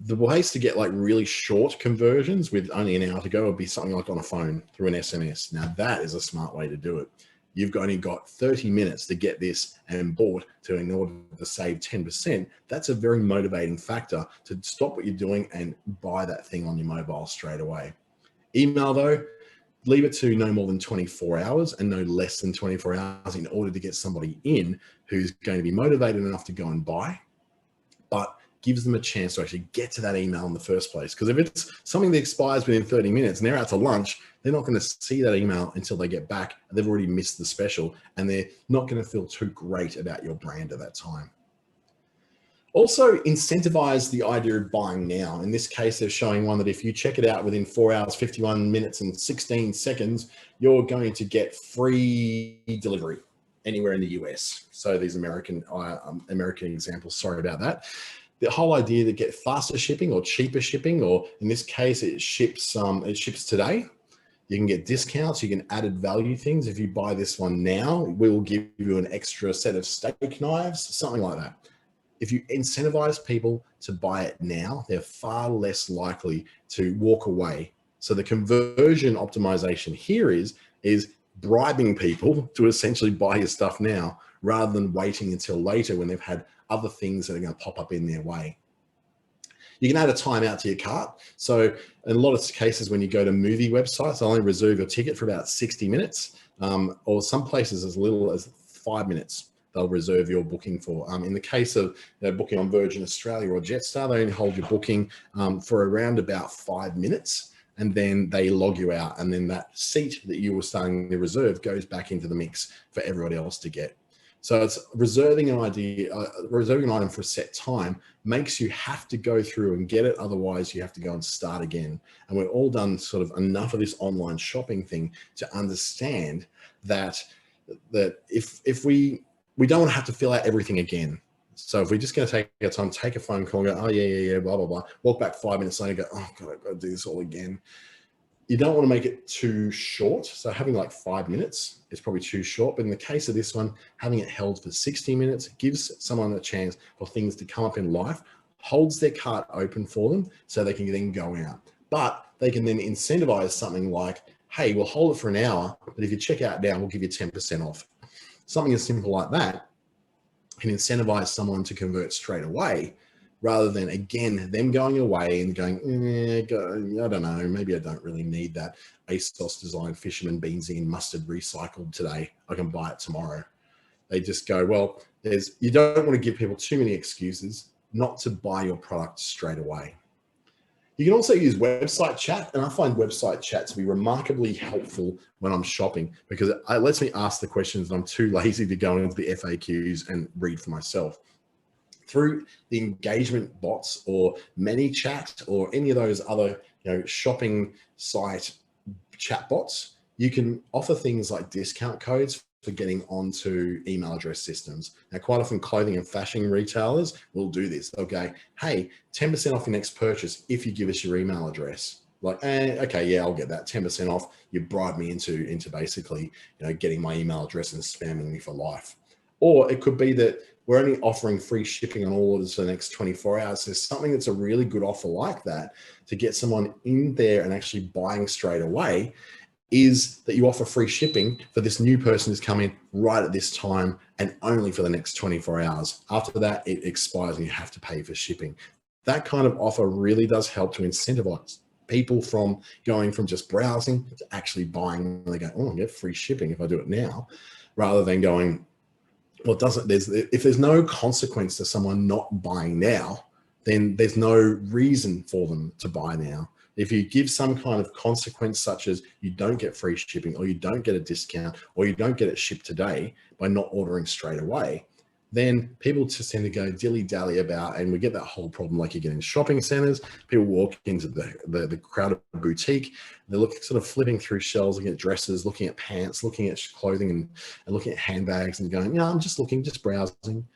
The ways to get like really short conversions with only an hour to go would be something like on a phone through an SMS. Now, that is a smart way to do it. You've only got 30 minutes to get this and bought in order to save 10%. That's a very motivating factor to stop what you're doing and buy that thing on your mobile straight away. Email though, leave it to no more than 24 hours and no less than 24 hours in order to get somebody in who's going to be motivated enough to go and buy, but gives them a chance to actually get to that email in the first place. Because if it's something that expires within 30 minutes and they're out to lunch, they're not going to see that email until they get back. They've already missed the special and they're not going to feel too great about your brand at that time. Also, incentivize the idea of buying now. In this case, they're showing one that if you check it out within 4 hours, 51 minutes and 16 seconds, you're going to get free delivery anywhere in the US. So these American examples, sorry about that. The whole idea to get faster shipping or cheaper shipping, or in this case, it ships today. You can get discounts, you can added value things. If you buy this one now, we will give you an extra set of steak knives, something like that. If you incentivize people to buy it now, they're far less likely to walk away. So the conversion optimization here is bribing people to essentially buy your stuff now rather than waiting until later when they've had other things that are going to pop up in their way. You can add a timeout to your cart. So in a lot of cases, when you go to movie websites, they'll only reserve a ticket for about 60 minutes, or some places as little as 5 minutes. They'll reserve your booking for. In the case of booking on Virgin Australia or Jetstar, they only hold your booking for around about 5 minutes, and then they log you out. And then that seat that you were starting to reserve goes back into the mix for everybody else to get. So it's reserving an item for a set time makes you have to go through and get it. Otherwise, you have to go and start again. And we've all done sort of enough of this online shopping thing to understand that if we don't want to have to fill out everything again. So if we're just going to take our time, take a phone call and go, oh, yeah, blah, blah, blah, walk back 5 minutes later and go, oh, God, I've got to do this all again. You don't want to make it too short. So having like 5 minutes is probably too short. But in the case of this one, having it held for 60 minutes gives someone a chance for things to come up in life, holds their cart open for them so they can then go out. But they can then incentivize something like, hey, we'll hold it for an hour, but if you check out now, we'll give you 10% off. Something as simple like that can incentivize someone to convert straight away, rather than, again, them going away and going, I don't know, maybe I don't really need that ASOS designed fisherman beansy and mustard recycled today. I can buy it tomorrow. They just go, well, you don't want to give people too many excuses not to buy your product straight away. You can also use website chat, and I find website chat to be remarkably helpful when I'm shopping, because it lets me ask the questions and I'm too lazy to go into the FAQs and read for myself. Through the engagement bots or ManyChat or any of those other shopping site chat bots, you can offer things like discount codes for getting onto email address systems. Now, quite often clothing and fashion retailers will do this. They'll go, hey, 10% off your next purchase if you give us your email address. Like, okay, yeah, I'll get that 10% off. You bribe me into basically, getting my email address and spamming me for life. Or it could be that we're only offering free shipping on all orders for the next 24 hours. There's something that's a really good offer like that to get someone in there and actually buying straight away, is that you offer free shipping for this new person who's coming right at this time and only for the next 24 hours. After that, it expires and you have to pay for shipping. That kind of offer really does help to incentivize people from going from just browsing to actually buying. They go, oh, I get free shipping if I do it now, rather than going, well, if there's no consequence to someone not buying now, then there's no reason for them to buy now. If you give some kind of consequence, such as you don't get free shipping, or you don't get a discount, or you don't get it shipped today by not ordering straight away, then people just tend to go dilly-dally about, and we get that whole problem like you get in shopping centers. People walk into the crowded boutique, they're sort of flipping through shelves, looking at dresses, looking at pants, looking at clothing, and looking at handbags, and going, I'm just looking, just browsing.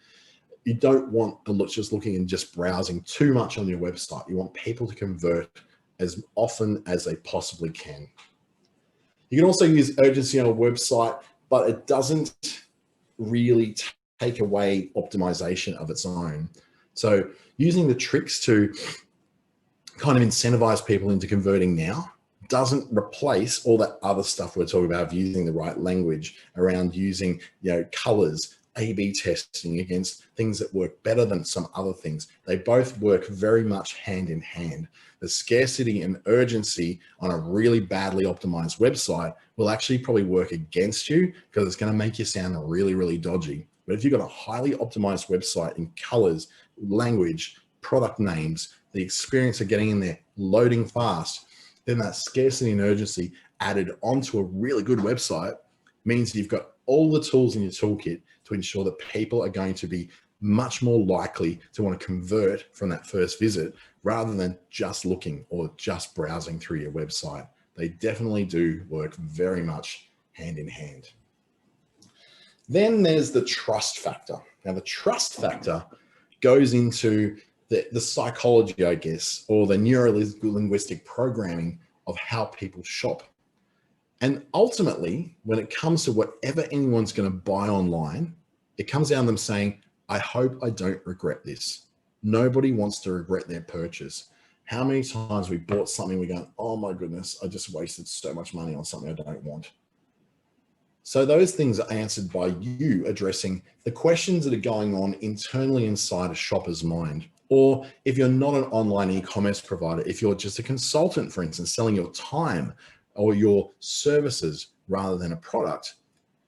You don't want to just looking and just browsing too much on your website. You want people to convert as often as they possibly can. You can also use urgency on a website, but it doesn't really take away optimization of its own. So using the tricks to kind of incentivize people into converting now doesn't replace all that other stuff we're talking about, of using the right language, around using colors, A/B testing against things that work better than some other things. They both work very much hand in hand. The scarcity and urgency on a really badly optimized website will actually probably work against you, because it's going to make you sound really, really dodgy. But if you've got a highly optimized website in colors, language, product names, the experience of getting in there, loading fast, then that scarcity and urgency added onto a really good website means you've got all the tools in your toolkit to ensure that people are going to be much more likely to want to convert from that first visit, rather than just looking or just browsing through your website. They definitely do work very much hand in hand. Then there's the trust factor. Now, the trust factor goes into the psychology, I guess, or the neuro-linguistic programming of how people shop. And ultimately, when it comes to whatever anyone's going to buy online, it comes down to them saying, I hope I don't regret this. Nobody wants to regret their purchase. How many times we bought something, we go, oh my goodness, I just wasted so much money on something I don't want. So those things are answered by you addressing the questions that are going on internally inside a shopper's mind. Or if you're not an online e-commerce provider, if you're just a consultant, for instance, selling your time or your services rather than a product,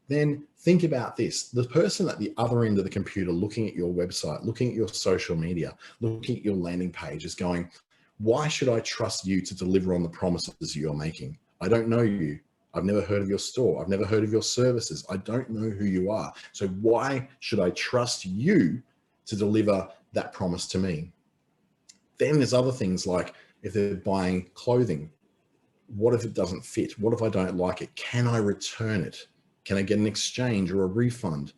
then think about this. The person at the other end of the computer looking at your website, looking at your social media, looking at your landing page is going, why should I trust you to deliver on the promises you're making? I don't know you. I've never heard of your store. I've never heard of your services. I don't know who you are. So why should I trust you to deliver that promise to me? Then there's other things like, if they're buying clothing, what if it doesn't fit? What if I don't like it? Can I return it? Can I get an exchange or a refund?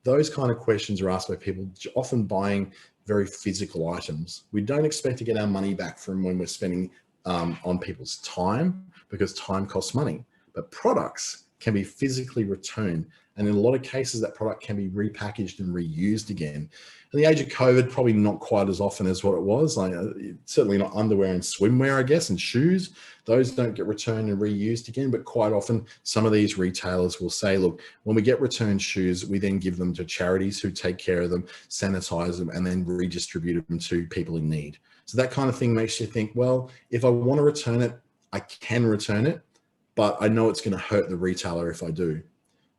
Those kind of questions are asked by people often buying very physical items. We don't expect to get our money back from when we're spending on people's time. because time costs money. But products can be physically returned. And in a lot of cases, that product can be repackaged and reused again. In the age of COVID, probably not quite as often as what it was. Like, certainly not underwear and swimwear, I guess, and shoes. Those don't get returned and reused again. But quite often, some of these retailers will say, look, when we get returned shoes, we then give them to charities who take care of them, sanitize them, and then redistribute them to people in need. So that kind of thing makes you think, well, if I want to return it, I can return it, but I know it's going to hurt the retailer if I do.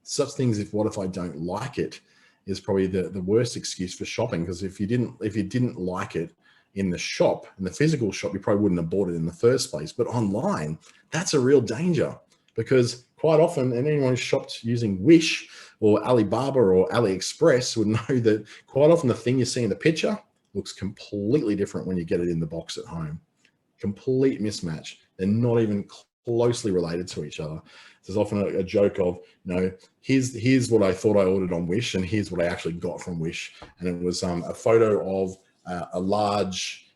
Such things, what if I don't like it, is probably the worst excuse for shopping, because if you didn't like it in the shop, in the physical shop, you probably wouldn't have bought it in the first place. But online, that's a real danger, because quite often, and anyone who's shopped using Wish or Alibaba or AliExpress would know that quite often the thing you see in the picture looks completely different when you get it in the box at home. Complete mismatch. They're not even closely related to each other. There's often a joke of, here's what I thought I ordered on Wish, and here's what I actually got from Wish. And it was a photo of a large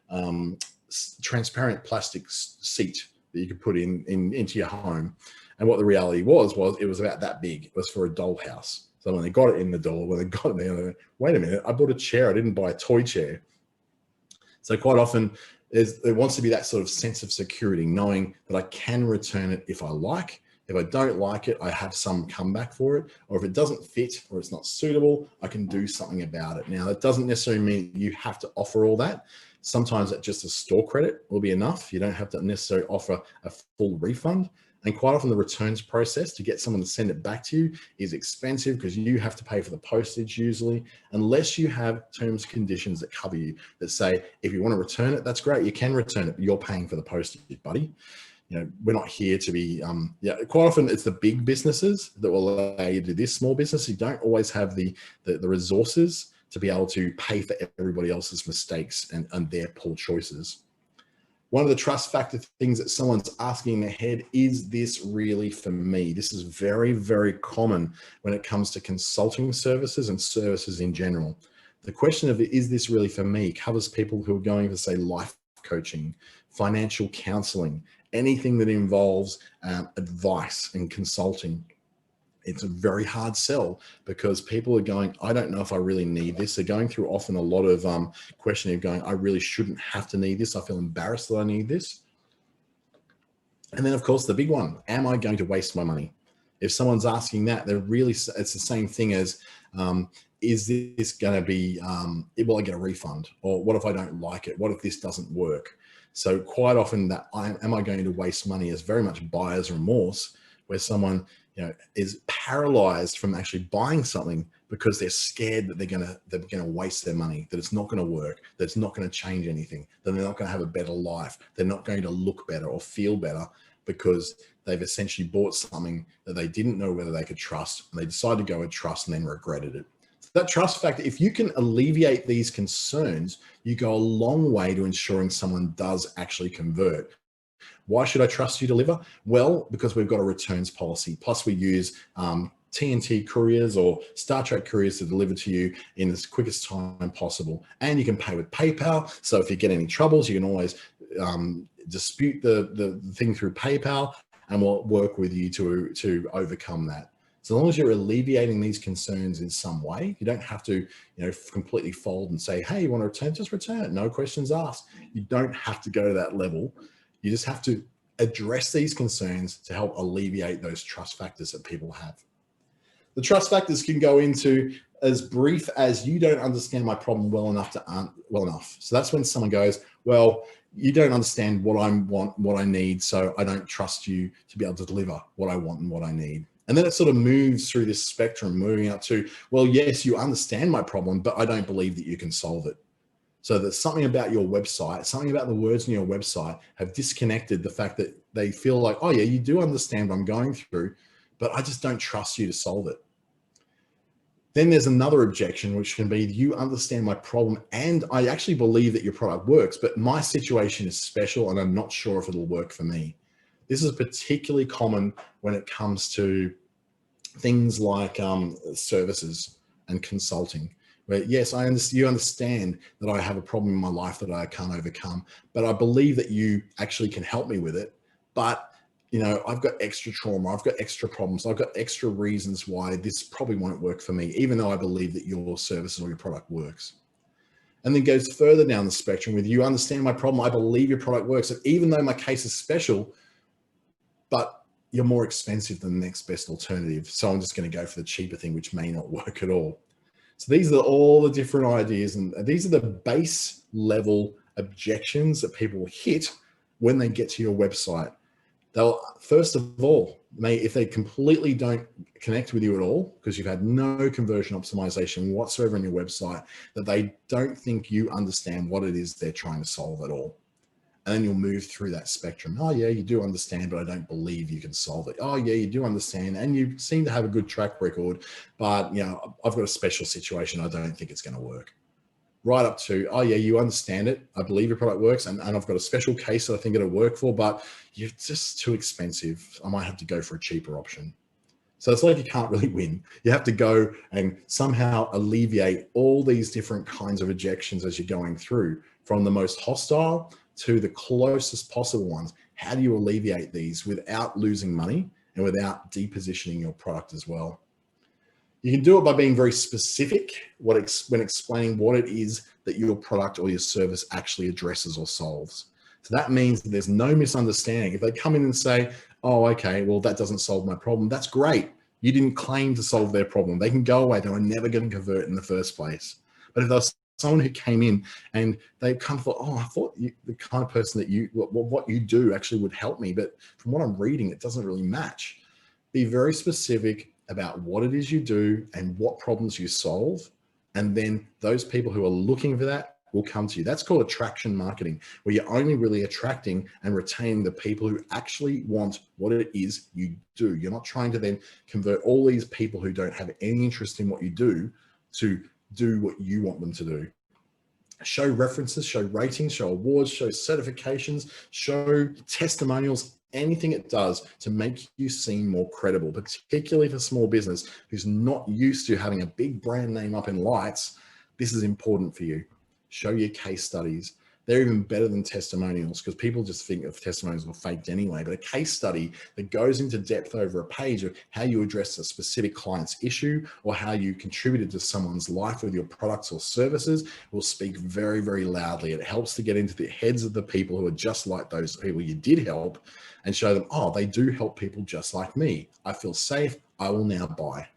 transparent plastic seat that you could put into your home. And what the reality was it was about that big. It was for a dollhouse. So when they got it in the door, when they got it there, they went, wait a minute, I bought a chair. I didn't buy a toy chair. So quite often, there wants to be that sort of sense of security, knowing that I can return it if I like. If I don't like it, I have some comeback for it. Or if it doesn't fit or it's not suitable, I can do something about it. Now, that doesn't necessarily mean you have to offer all that. Sometimes that just a store credit will be enough. You don't have to necessarily offer a full refund. And quite often the returns process to get someone to send it back to you is expensive, because you have to pay for the postage usually, unless you have terms and conditions that cover you, that say, if you want to return it, that's great. You can return it, but you're paying for the postage, buddy. We're not here to be, quite often it's the big businesses that will allow you to do this. Small business, you don't always have the resources to be able to pay for everybody else's mistakes and their poor choices. One of the trust factor things that someone's asking in their head, is this really for me? This is very, very common when it comes to consulting services and services in general. The question of, is this really for me, covers people who are going to, say, life coaching, financial counseling, anything that involves advice and consulting. It's a very hard sell, because people are going, I don't know if I really need this. They're going through often a lot of questioning, going, I really shouldn't have to need this. I feel embarrassed that I need this. And then, of course, the big one, am I going to waste my money? If someone's asking that, it's the same thing as, is this going to be, will I get a refund? Or what if I don't like it? What if this doesn't work? So quite often that am I going to waste money is very much buyer's remorse, where someone is paralyzed from actually buying something because they're scared that they're going to waste their money, that it's not going to work, that it's not going to change anything, that they're not going to have a better life, they're not going to look better or feel better, because they've essentially bought something that they didn't know whether they could trust, and they decided to go with trust and then regretted it. So that trust factor, if you can alleviate these concerns, you go a long way to ensuring someone does actually convert. Why should I trust you to deliver? Well, because we've got a returns policy. Plus we use TNT couriers or Star Trek couriers to deliver to you in the quickest time possible. And you can pay with PayPal. So if you get any troubles, you can always dispute the thing through PayPal, and we'll work with you to overcome that. So long as you're alleviating these concerns in some way, you don't have to, completely fold and say, hey, you want to return? Just return it. No questions asked. You don't have to go to that level. You just have to address these concerns to help alleviate those trust factors that people have. The trust factors can go into as brief as, you don't understand my problem well enough. So that's when someone goes, well, you don't understand what I want, what I need, so I don't trust you to be able to deliver what I want and what I need. And then it sort of moves through this spectrum, moving up to, well, yes, you understand my problem, but I don't believe that you can solve it. So there's something about your website, something about the words in your website have disconnected the fact that they feel like, oh yeah, you do understand what I'm going through, but I just don't trust you to solve it. Then there's another objection, which can be, you understand my problem and I actually believe that your product works, but my situation is special and I'm not sure if it'll work for me. This is particularly common when it comes to things like services and consulting. Where, yes, you understand that I have a problem in my life that I can't overcome, but I believe that you actually can help me with it. But you know, I've got extra trauma, I've got extra problems, I've got extra reasons why this probably won't work for me, even though I believe that your service or your product works. And then goes further down the spectrum with, you understand my problem, I believe your product works, and even though my case is special, but you're more expensive than the next best alternative, so I'm just going to go for the cheaper thing, which may not work at all. So these are all the different ideas, and these are the base level objections that people hit when they get to your website. They'll, first of all, if they completely don't connect with you at all, because you've had no conversion optimization whatsoever on your website, that they don't think you understand what it is they're trying to solve at all. And then you'll move through that spectrum. Oh yeah, you do understand, but I don't believe you can solve it. Oh yeah, you do understand, and you seem to have a good track record, but you know, I've got a special situation, I don't think it's going to work. Right up to, oh yeah, you understand it, I believe your product works, and I've got a special case that I think it'll work for, but you're just too expensive, I might have to go for a cheaper option. So it's like you can't really win. You have to go and somehow alleviate all these different kinds of objections as you're going through, from the most hostile to the closest possible ones. How do you alleviate these without losing money and without depositioning your product as well? You can do it by being very specific when explaining what it is that your product or your service actually addresses or solves. So that means that there's no misunderstanding. If they come in and say, oh, okay, well, that doesn't solve my problem, that's great. You didn't claim to solve their problem. They can go away. They were never going to convert in the first place. But if there's someone who came in and they kind of thought, oh, I thought the kind of person that what you do actually would help me, but from what I'm reading, it doesn't really match. Be very specific about what it is you do and what problems you solve. And then those people who are looking for that will come to you. That's called attraction marketing, where you're only really attracting and retaining the people who actually want what it is you do. You're not trying to then convert all these people who don't have any interest in what you do to do what you want them to do. Show references, show ratings, show awards, show certifications, show testimonials, anything it does to make you seem more credible, particularly for small business who's not used to having a big brand name up in lights. This is important for you. Show your case studies. They're even better than testimonials, because people just think of testimonials were faked anyway. But a case study that goes into depth over a page of how you address a specific client's issue or how you contributed to someone's life with your products or services will speak very, very loudly. It helps to get into the heads of the people who are just like those people you did help, and show them, oh, they do help people just like me. I feel safe. I will now buy.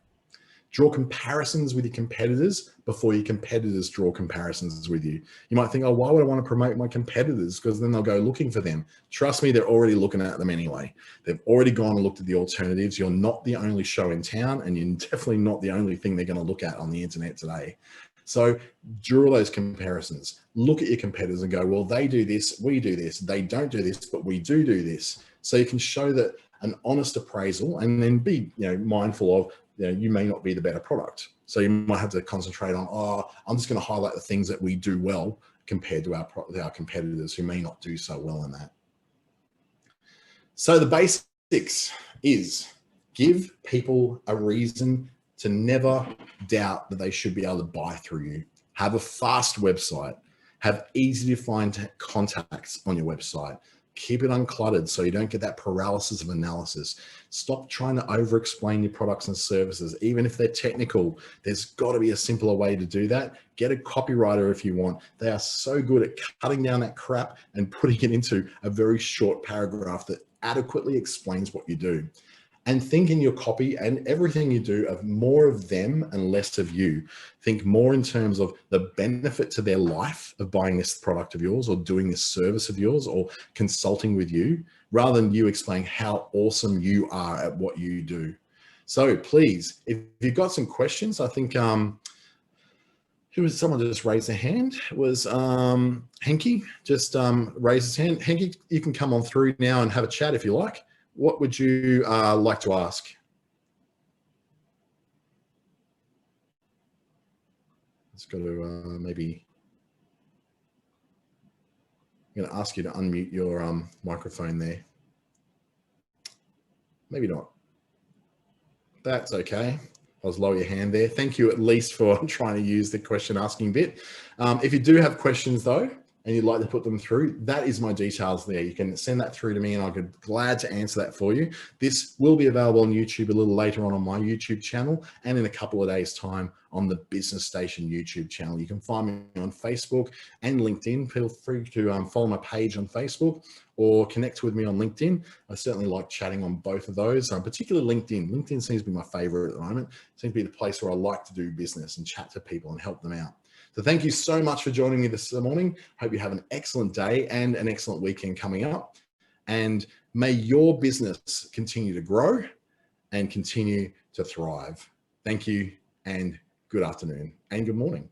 Draw comparisons with your competitors before your competitors draw comparisons with you. You might think, oh, why would I want to promote my competitors? Because then they'll go looking for them. Trust me, they're already looking at them anyway. They've already gone and looked at the alternatives. You're not the only show in town, and you're definitely not the only thing they're going to look at on the internet today. So draw those comparisons. Look at your competitors and go, well, they do this, we do this. They don't do this, but we do this. So you can show that an honest appraisal, and then be mindful of, you may not be the better product. So you might have to concentrate on, oh, I'm just going to highlight the things that we do well compared to our competitors who may not do so well in that. So the basics is give people a reason to never doubt that they should be able to buy through you. Have a fast website. Have easy to find contacts on your website. Keep it uncluttered so you don't get that paralysis of analysis. Stop trying to over-explain your products and services. Even if they're technical, there's got to be a simpler way to do that. Get a copywriter if you want. They are so good at cutting down that crap and putting it into a very short paragraph that adequately explains what you do. And think in your copy and everything you do of more of them and less of you. Think more in terms of the benefit to their life of buying this product of yours or doing this service of yours or consulting with you, rather than you explaining how awesome you are at what you do. So please, if you've got some questions, I think someone just raised their hand. It was Henky just raised his hand. Henky, you can come on through now and have a chat if you like. What would you like to ask? Just got to maybe, I'm going to ask you to unmute your microphone there. Maybe not. That's okay. I'll just lower your hand there. Thank you at least for trying to use the question asking bit. If you do have questions though, and you'd like to put them through, that is my details there. You can send that through to me and I'll be glad to answer that for you. This will be available on YouTube a little later on my YouTube channel, and in a couple of days' time on the Business Station YouTube channel. You can find me on Facebook and LinkedIn. Feel free to follow my page on Facebook or connect with me on LinkedIn. I certainly like chatting on both of those, particularly LinkedIn. LinkedIn seems to be my favorite at the moment. It seems to be the place where I like to do business and chat to people and help them out. So thank you so much for joining me this morning. Hope you have an excellent day and an excellent weekend coming up. And may your business continue to grow and continue to thrive. Thank you, and good afternoon and good morning.